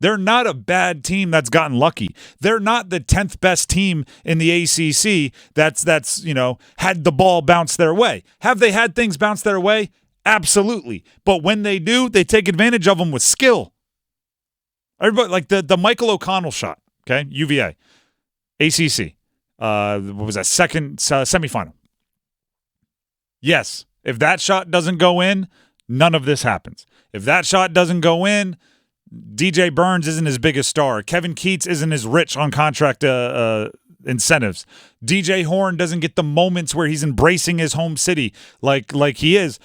They're not a bad team that's gotten lucky. They're not the 10th best team in the ACC that's had the ball bounce their way. Have they had things bounce their way? Absolutely. But when they do, they take advantage of them with skill. Everybody, like the Michael O'Connell shot, okay? UVA, ACC. What was that, second semifinal? Yes, if that shot doesn't go in, none of this happens. If that shot doesn't go in, DJ Burns isn't his biggest star. Kevin Keatts isn't as rich on contract incentives. DJ Horn doesn't get the moments where he's embracing his home city like he is.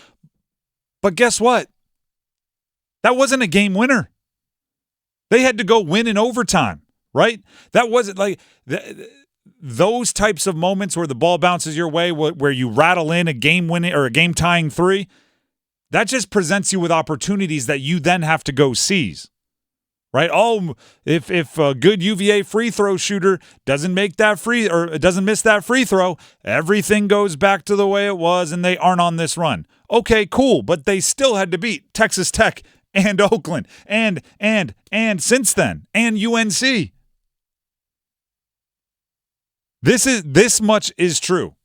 But guess what? That wasn't a game winner. They had to go win in overtime, right? That wasn't like those types of moments where the ball bounces your way, where you rattle in a game-winning or a game-tying three. That just presents you with opportunities that you then have to go seize, right? Oh, if a good UVA free throw shooter doesn't make that doesn't miss that free throw, everything goes back to the way it was, and they aren't on this run. Okay, cool, but they still had to beat Texas Tech and Oakland and since then and UNC. This much is true.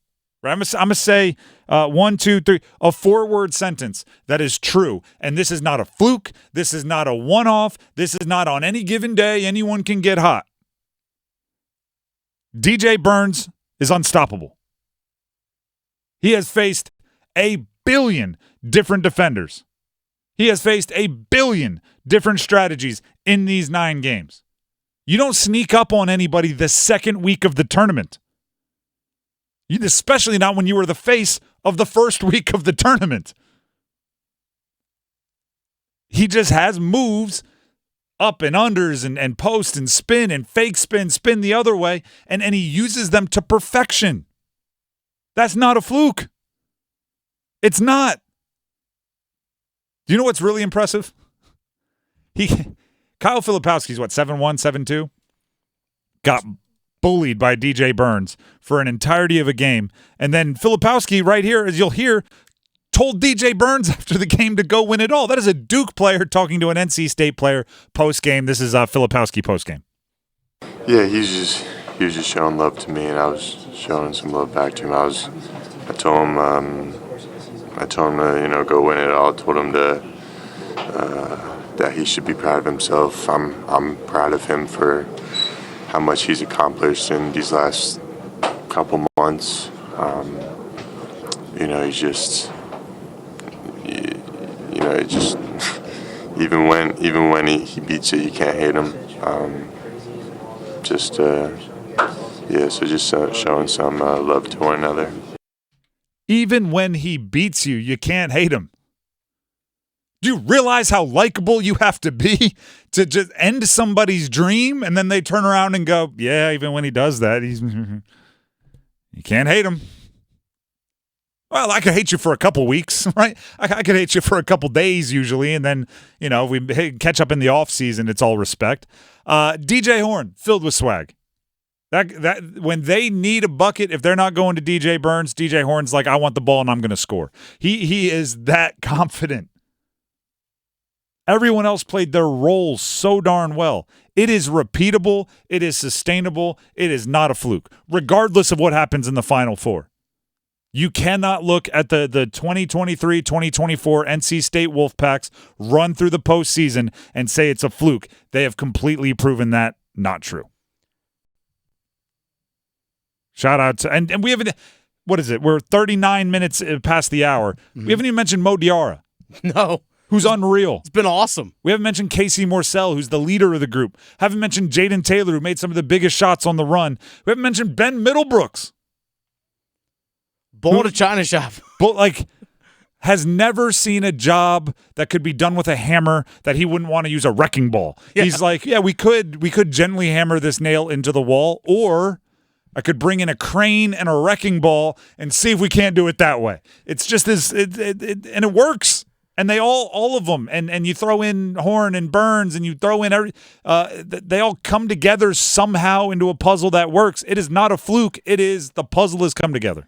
Right? I'm gonna say 1, 2, 3, a 4-word sentence that is true. And this is not a fluke. This is not a one-off. This is not on any given day anyone can get hot. DJ Burns is unstoppable. He has faced a billion different defenders. He has faced a billion different strategies in these 9 games. You don't sneak up on anybody the second week of the tournament. Especially not when you were the face of the first week of the tournament. He just has moves, up and unders and post and spin and fake spin the other way, and he uses them to perfection. That's not a fluke. It's not. Do you know what's really impressive? Kyle Filipowski's 7'1", 7'2", got bullied by DJ Burns for an entirety of a game. And then Filipowski right here, as you'll hear, told DJ Burns after the game to go win it all. That is a Duke player talking to an NC State player post-game. This is Filipowski post-game. Yeah, he was just showing love to me, and I was showing some love back to him. I told him to go win it all. I told him that he should be proud of himself. I'm proud of him for how much he's accomplished in these last couple months. He's just, even when he beats you, you can't hate him. So just showing some love to one another. Even when he beats you, you can't hate him. Do you realize how likable you have to be to just end somebody's dream, and then they turn around and go, yeah, even when he does that, you can't hate him. Well, I could hate you for a couple weeks, right? I could hate you for a couple days usually, and then, we catch up in the off season. It's all respect. DJ Horn, filled with swag. That when they need a bucket, if they're not going to DJ Burns, DJ Horn's like, I want the ball and I'm going to score. He is that confident. Everyone else played their roles so darn well. It is repeatable. It is sustainable. It is not a fluke, regardless of what happens in the Final Four. You cannot look at the 2023-2024 NC State Wolfpacks run through the postseason and say it's a fluke. They have completely proven that not true. Shout out to, and we haven't, what is it? We're 39 minutes past the hour. Mm-hmm. We haven't even mentioned Mo Diarra. No. Who's unreal. It's been awesome. We haven't mentioned Casey Morcell, who's the leader of the group. Haven't mentioned Jaden Taylor, who made some of the biggest shots on the run. We haven't mentioned Ben Middlebrooks. Bull to China shop. But has never seen a job that could be done with a hammer that he wouldn't want to use a wrecking ball. Yeah. He's like, yeah, we could gently hammer this nail into the wall, or I could bring in a crane and a wrecking ball and see if we can't do it that way. It's just this, and it works. And they all of them, and you throw in Horn and Burns, and you throw in they all come together somehow into a puzzle that works. It is not a fluke. It is the puzzle has come together.